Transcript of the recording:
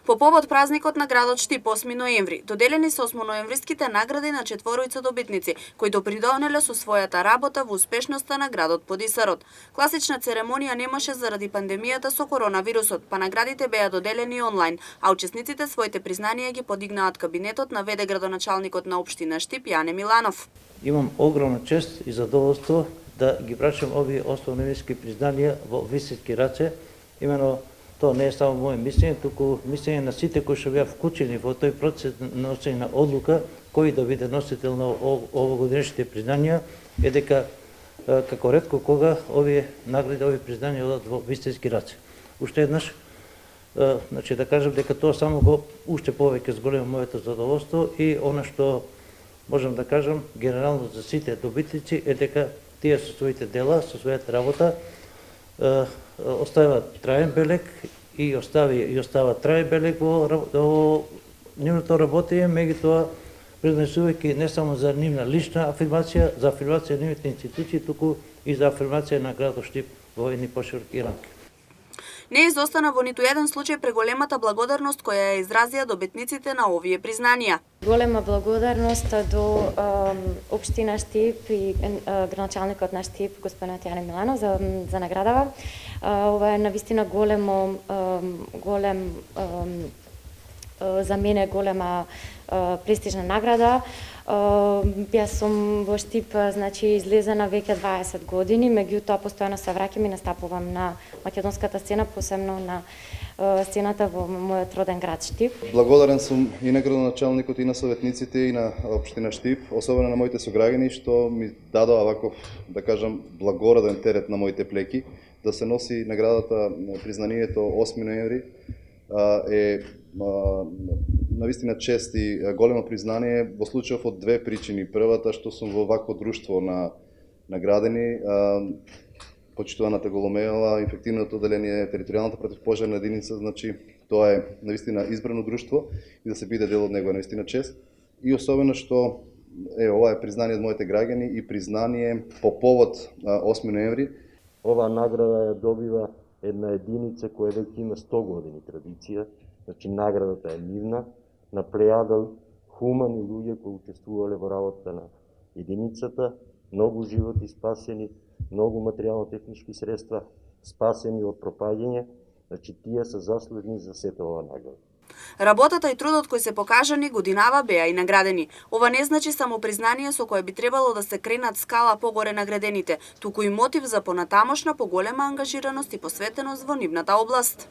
По повод празникот на градот Штип 8 ноември, доделени се 8-ноемвриските награди на четворица добитници, кои допридонеле со својата работа во успешноста на градот под Исарот. Класична церемонија немаше заради пандемијата со коронавирусот, па наградите беа доделени онлайн, а учесниците своите признанија ги подигнаат кабинетот на ВД градоначалникот на општина Штип Јане Миланов. Имам огромна чест и задоволство да ги врачам овие 8-ноемврски признанија во високи раце. Имено тоа не е само моје мислење, туку мислење на сите кои што беа вклучени во тој процес на носење на одлука кој да биде носител на овогодишните признанија, е дека како ретко кога овие награди, овие признанија одат во вистински раце. Уште еднаш, значи да кажам дека тоа само го уште повеќе зголема моето задоволство и она што можам да кажам генерално за сите добитници е дека тие со своите дела, со својата работа оставаат траен белег и остава траен белег во нивното работење, меѓутоа преднесувајќи не само за нивна лична афирмација, за афирмација на нивните институции, туку и за афирмација на градот Штип во едни пошироки рамки. Не изостана во ниту еден случај преголемата благодарност која ја изразија добитниците на овие признанија. Голема благодарност до општина Штип и градоначалникот на Штип, господинот Јане Миланов, за наградава. Ова е навистина за мене голема престижна награда. Јас сум во Штип, значи, излезена веќе 20 години, меѓутоа постојано се враќам и настапувам на македонската сцена, посебно на сцената во мојот роден град Штип. Благодарен сум и на градоначалникот и на советниците и на општина Штип, особено на моите сограѓани што ми дадоа ваков, да кажам, благороден терет на моите плеки, да се носи наградата, признанието 8 ноември е навистина чест и големо признание во случајов од две причини. Првата, што сум во вакво друштво на наградени, почитуваната Голомејова, инфективното оделение, територијалната противпожарна единица, значи тоа е навистина избрано друштво и да се биде дел од него е навистина чест. И особено што ова е признание од моите граѓани и признание по повод 8 ноември. Оваа награда ја добива една единица која веќе има 100 години традиција. Значи наградата е нивна, на плејада хумани луѓе кои учествувале во работата на единицата, многу животи спасени, многу материјално-технички средства спасени од пропаѓање, значи тие се заслужени за сета ова награда. Работата и трудот кој се покажани годинава беа и наградени. Ова не значи само признание со кое би требало да се кренат скала погоре наградените, туку и мотив за понатамошна поголема ангажираност и посветеност во нивната област.